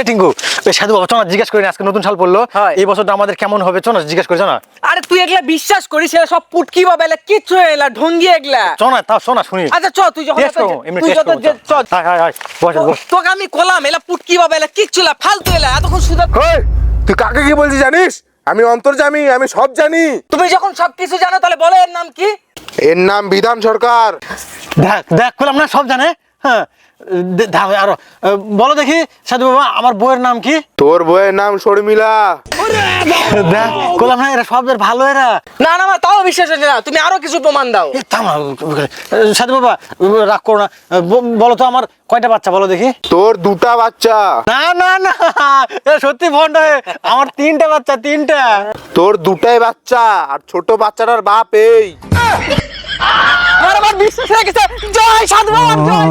টিঙ্কু সাধু বাবা চল জিজ্ঞেস করি আজকে নতুন সাল পড়লো এই বছরটা আমাদের কেমন হবে চল জিজ্ঞেস করি না। আরে তুই এগুলা বিশ্বাস করিস এরা সব পুটকি বাবা এলা কিচ্ছু এলা ঢঙ্গি এগুলা চল না তাও শোনা শুনি। আচ্ছা চ তুই যখন চল বস তোকে আমি কলাম এলা পুটকি বাবা এলা কিচ্ছু না ফালতু এলা এতক্ষণ সুদা তুই কাকে কি বলছিস জানিস? আমি অন্তর্যামী, আমি সব জানি। তুমি যখন সবকিছু জানো তাহলে বলো এর নাম কি? এর নাম বিধান সরকার। দেখ দেখ বললাম না সব জানে। হ্যাঁ আরো বলো দেখি সাধু বাবা আমার বউয়ের নাম কি? তোর বউয়ের নাম শর্মিলা। দেখ বললাম না এরা সব ভালো এরা। না না আমার তাও বিশ্বাস হচ্ছে না, তুমি আরো কিছু প্রমাণ দাও। সাধু বাবা রাগ করো না, বলো তো আমার কয়টা বাচ্চা বলো দেখি। তোর দুটা বাচ্চা। না না না সত্যি ভন্ড আমার তিনটা বাচ্চা তিনটা। তোর দুটাই বাচ্চা আর ছোট বাচ্চাটার বাপ এই। আমার বিশ্বাস হয়ে গেছে। জয় সাধু বাবা জয়।